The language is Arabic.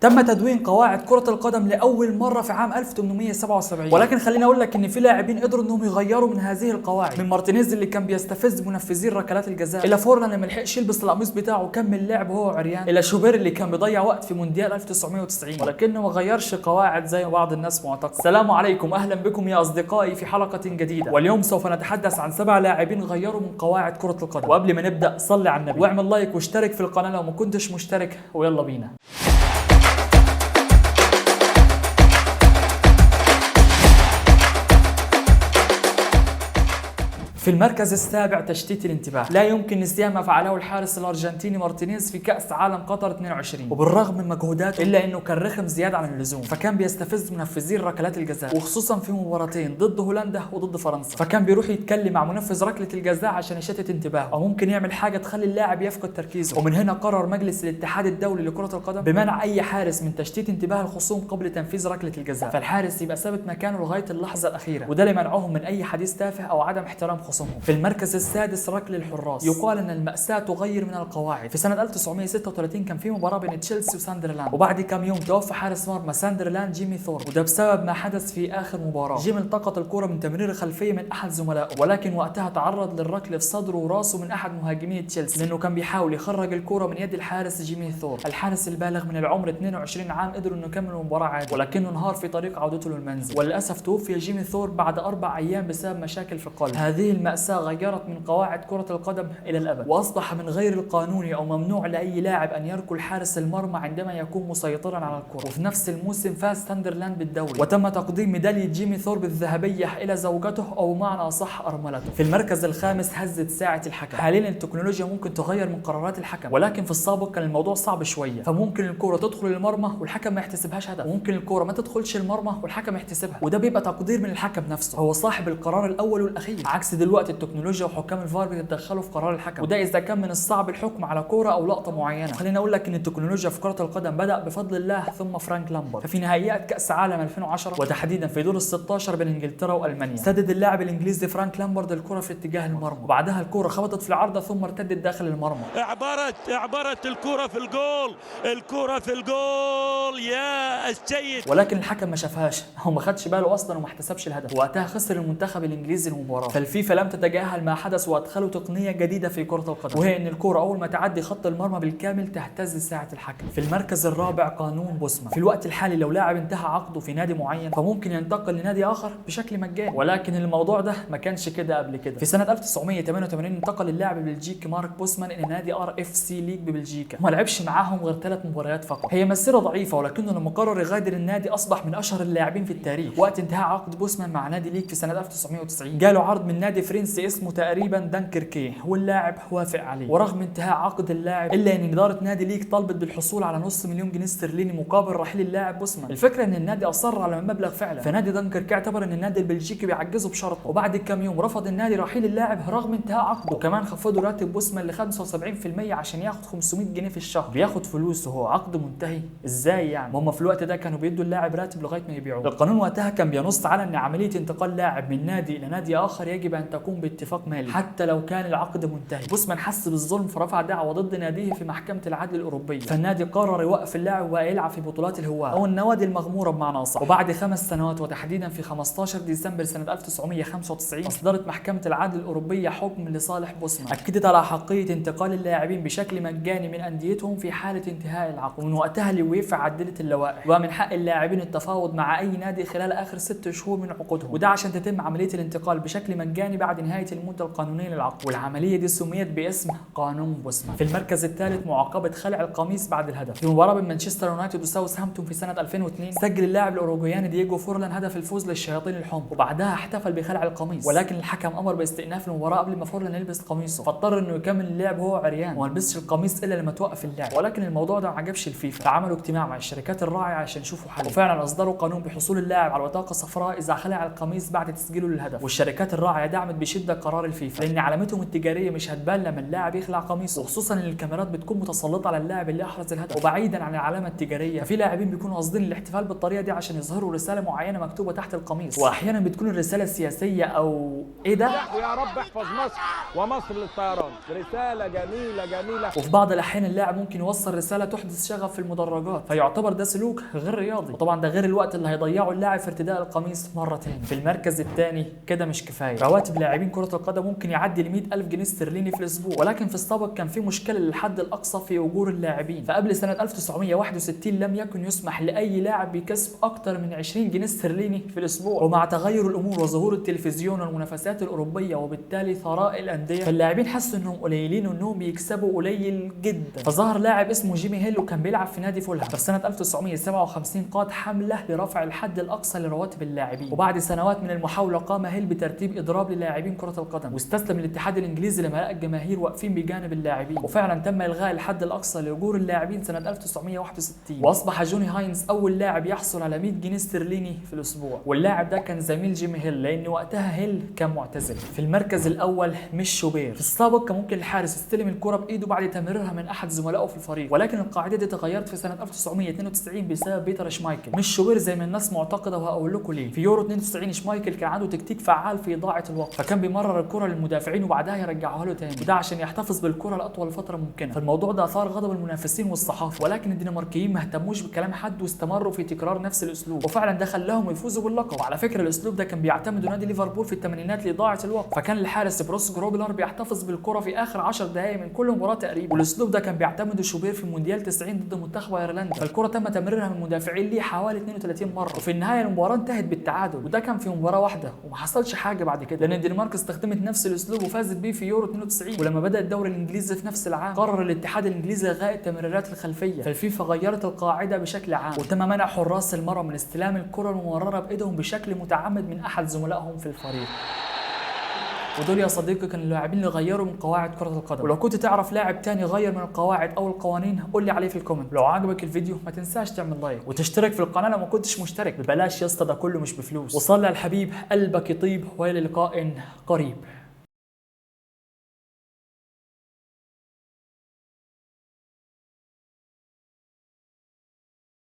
تم تدوين قواعد كرة القدم لأول مرة في عام 1877، ولكن خليني أقول لك إن في لاعبين قدروا إنهم يغيروا من هذه القواعد، من مارتينيز اللي كان بيستفز منفذين ركلات الجزاء، إلى فورلان اللي ملحقش يلبس القميص بتاعه وكمل لعب وهو عريان، إلى شوبير اللي كان بيضيع وقت في مونديال 1990 ولكنه ما غيرش قواعد زي بعض الناس معتقد. السلام عليكم، أهلا بكم يا أصدقائي في حلقة جديدة، واليوم سوف نتحدث عن 7 لاعبين غيروا من قواعد كرة القدم. وقبل ما نبدأ صلي على النبي واعمل لايك واشترك في القناة لو ما كنتش مشترك، ويلا بينا. في المركز السابع تشتيت الانتباه، لا يمكن نسيان ما فعله الحارس الارجنتيني مارتينيز في كأس عالم قطر 22، وبالرغم من مجهوداته الا انه كان رخم زياده عن اللزوم، فكان بيستفز منفذين ركلات الجزاء وخصوصا في مباراتين ضد هولندا وضد فرنسا، فكان بيروح يتكلم مع منفذ ركله الجزاء عشان يشتت انتباهه او ممكن يعمل حاجه تخلي اللاعب يفقد تركيزه. ومن هنا قرر مجلس الاتحاد الدولي لكرة القدم بمنع اي حارس من تشتيت انتباه الخصوم قبل تنفيذ ركله الجزاء، فالحارس يبقى ثابت مكانه لغايه اللحظه الاخيره، وده لمنعهم من اي حديث تافه او عدم احترام خصومهم. في المركز السادس ركل الحراس، يقال ان المأساة تغير من القواعد. في سنة 1936 كان في مباراة بين تشيلسي وساندرلاند، وبعد كم يوم توفى حارس مرمى ساندرلاند جيمي ثور، وده بسبب ما حدث في اخر مباراة. جيمي التقط الكرة من تمرير خلفية من احد زملائه، ولكن وقتها تعرض للركل في صدره وراسه من احد مهاجمين تشيلسي، لانه كان بيحاول يخرج الكرة من يد الحارس جيمي ثور. الحارس البالغ من العمر 22 عام قدر انه يكمل المباراة عادي، ولكنه انهار في طريق عودته للمنزل، وللاسف توفي جيمي ثور بعد 4 ايام بسبب مشاكل في القلب. هذه المأساة غيرت من قواعد كرة القدم إلى الأبد، وأصبح من غير القانوني أو ممنوع لأي لاعب أن يركل حارس المرمى عندما يكون مسيطرا على الكرة. وفي نفس الموسم فاز ساندرلاند بالدوري، وتم تقديم ميدالية جيمي ثور بالذهبية إلى زوجته أو بمعنى أصح أرملته. في المركز الخامس هزت ساعة الحكم. حاليا التكنولوجيا ممكن تغير من قرارات الحكم، ولكن في السابق كان الموضوع صعب شوية، فممكن الكرة تدخل المرمى والحكم ما يحتسبهاش هدف، وممكن الكرة ما تدخلش المرمى والحكم يحتسبها، وده بيبقى تقدير من الحكم نفسه، هو صاحب القرار الأول والأخير، عكس دلوقتي التكنولوجيا وحكام الفار بيتدخلوا في قرار الحكم، وده اذا كان من الصعب الحكم على كوره او لقطه معينه. خليني اقول لك ان التكنولوجيا في كره القدم بدا بفضل الله ثم فرانك لامبرد. ففي نهائيات كاس عالم 2010 وتحديدا في دور ال16 بين انجلترا والمانيا، سدد اللاعب الانجليزي فرانك لامبرد الكره في اتجاه المرمى، وبعدها الكره خبطت في العارضه ثم ارتدت داخل المرمى. اعبرت الكره في الجول، الكره في الجول يا السيد، ولكن الحكم ما شافهاش او ما خدش باله اصلا وما احتسبش الهدف، وقتها خسر المنتخب الانجليزي المباراه. فالفيفا لم تتجاهل ما حدث وادخلوا تقنيه جديده في كرة القدم، وهي ان الكرة اول ما تعدي خط المرمى بالكامل تهتز ساعة الحكم. في المركز الرابع قانون بوسمان. في الوقت الحالي لو لاعب انتهى عقده في نادي معين فممكن ينتقل لنادي اخر بشكل مجاني، ولكن الموضوع ده ما كانش كده قبل كده. في سنة 1988 انتقل اللاعب البلجيكي مارك بوسمان الى نادي RFC ليج ببلجيكا، وما لعبش معاهم غير 3 مباريات فقط. هي مسيرة ضعيفة، ولكنه لما قرر يغادر النادي اصبح من اشهر اللاعبين في التاريخ. وقت انتهاء عقد بوسمان مع نادي ليج في سنة 1990 جاله عرض من نادي فرنسي اسمه تقريبا دانكركي، واللاعب وافق عليه، ورغم انتهاء عقد اللاعب الا ان اداره نادي ليج طلبت بالحصول على نص مليون جنيه استرليني مقابل رحيل اللاعب بوسمان. الفكره ان النادي اصر على المبلغ فعلا، فنادي دنكرك اعتبر ان النادي البلجيكي بيعجزه بشرط، وبعد كام يوم رفض النادي رحيل اللاعب رغم انتهاء عقده، وكمان خفضوا راتب بوسمان ل 75% عشان ياخد 500 جنيه في الشهر. بياخد فلوس وهو عقده منتهي؟ ازاي يعني؟ هم في الوقت ده كانوا بيدوا اللاعب راتب لغايه ما يبيعوه. القانون وقتها كان بينص على ان عمليه انتقال لاعب من نادي الى نادي اخر يجب ان تكون باتفاق مالي حتى لو كان العقد منتهي. بوسمان حس بالظلم فرفع دعوى ضد ناديه في محكمة العدل الأوروبية، فالنادي قرر يوقف اللاعب ويلعب في بطولات الهواة أو النوادي المغمورة بمعنى أصح. وبعد 5 سنوات وتحديدا في 15 ديسمبر سنة 1995 أصدرت محكمة العدل الأوروبية حكم لصالح بوسمان، أكدت على حقية انتقال اللاعبين بشكل مجاني من أنديتهم في حالة انتهاء العقد، ومن وقتها اليويفا عدلت اللوائح ومن حق اللاعبين التفاوض مع أي نادي خلال آخر 6 شهور من عقودهم، وده عشان تتم عملية الانتقال بشكل مجاني بعد نهاية المدة القانونية للعقد، والعملية دي سميت باسم قانون بوسمان. في المركز الثالث معاقبة خلع القميص بعد الهدف. في مباراة بين مانشستر يونايتد وساوثهامبتون في سنة 2002 سجل اللاعب الأوروغوياني دييغو فورلان هدف الفوز للشياطين الحمر، وبعدها احتفل بخلع القميص، ولكن الحكم أمر باستئناف المباراة قبل ما فورلان يلبس قميصه، فاضطر إنه يكمل اللعب وهو عريان وما لبسش القميص إلا لما توقف اللعب، ولكن الموضوع ده ما عجبش الفيفا، فعملوا اجتماع مع الشركات الراعية عشان يشوفوا حل، وفعلا أصدروا قانون بحصول اللاعب على بطاقة صفراء إذا خلع القميص بعد تسجيله للهدف، والشركات الراعية دعمت دعمت بشده قرار الفيفا، لان علامتهم التجاريه مش هتبان لما اللاعب يخلع قميصه، وخصوصا ان الكاميرات بتكون متسلطه على اللاعب اللي احرز الهدف. وبعيدا عن العلامه التجاريه، في لاعبين بيكونوا قاصدين الاحتفال بالطريقه دي عشان يظهروا رساله معينه مكتوبه تحت القميص، واحيانا بتكون الرساله السياسيه او ايه ده؟ ويا رب احفظ مصر ومصر للطيران. رساله جميله. وفي بعض الاحيان اللاعب ممكن يوصل رساله تحدث شغف في المدرجات، فيعتبر ده سلوك غير رياضي. وطبعا ده غير الوقت اللي هيضيعه اللاعب في ارتداء القميص مره تاني. في المركز الثاني كده مش كفايه، رواتب لاعبين كره القدم ممكن يعدي ل 100,000 جنيه استرليني في الاسبوع، ولكن في السابق كان في مشكله للحد الاقصى في اجور اللاعبين. فقبل سنه 1961 لم يكن يسمح لاي لاعب بكسب اكثر من 20 جنيه استرليني في الاسبوع. ومع تغير الامور وظهور التلفزيون والمنافسات الاوروبيه وبالتالي ثراء الانديه، فاللاعبين حسوا انهم قليلين وانهم بيكسبوا قليل جدا. فظهر لاعب اسمه جيمي هيل وكان بيلعب في نادي فولهام. ففي سنه 1957 قاد حمله لرفع الحد الاقصى لرواتب اللاعبين، وبعد سنوات من المحاوله قام هيل بترتيب اضراب للاعبين كره القدم، واستسلم الاتحاد الانجليزي لما لقى الجماهير واقفين بجانب اللاعبين. وفعلا تم الغاء الحد الاقصى لاجور اللاعبين سنه 1961، واصبح جوني هاينز اول لاعب يحصل على 100 جنيه استرليني في الاسبوع. واللاعب ده كان زميل جيمي هيل، لان وقتها هيل كان معتزل. في المركز الاول مش شوبير. في السابق كان ممكن الحارس يستلم الكره بايده بعد تمريرها من احد زملائه في الفريق، ولكن القاعده دي اتغيرت في سنه 1992 بسبب بيتر شمايكل، مش شوبير زي ما الناس معتقده. وهقول لكم ليه. في يورو 92 شمايكل كان عنده تكتيك فعال في اضاعه الوقت، فكان بيمرر الكره للمدافعين وبعدها يرجعها له تاني، وده عشان يحتفظ بالكره لاطول فتره ممكنه. فالموضوع ده اثار غضب المنافسين والصحافه، ولكن الدنماركيين ما اهتموش بكلام حد واستمروا في تكرار نفس الاسلوب، وفعلا ده خلاهم يفوزوا باللقب. وعلى فكره الاسلوب ده كان بيعتمده نادي ليفربول في الثمانينات لاضاعه الوقت، فكان الحارس بروس جروبلر بيحتفظ بالكره في اخر 10 دقائق من كل مباراه تقريبا، والاسلوب ده كان بيعتمده شوبير في مونديال 90 ضد منتخب ايرلندا. فالكره تم تمريرها من مدافعين ليه حوالي 32 مره، وفي النهايه المباراه انتهت بالتعادل، وده كان في مباراه واحده وما حصلش حاجه بعد كده، لان الدنمارك استخدمت نفس الاسلوب وفازت بيه في يورو 92. ولما بدا الدوري الانجليزي في نفس العام قرر الاتحاد الانجليزي الغاء التمريرات الخلفيه، فالفيفا غيرت القاعده بشكل عام، وتم منع حراس المرمى من استلام الكره الممرره بايدهم بشكل متعمد من احد زملائهم في الفريق. ودول يا صديقي كانوا اللاعبين اللي غيروا من قواعد كرة القدم. ولو كنت تعرف لاعب تاني غير من القواعد او القوانين قول لي عليه في الكومنت. ولو عجبك الفيديو ما تنساش تعمل لايك وتشترك في القناة لو ما كنتش مشترك، ببلاش يا اسطى، ده كله مش بفلوس. وصلي على الحبيب قلبك يطيب، والى لقاء قريب.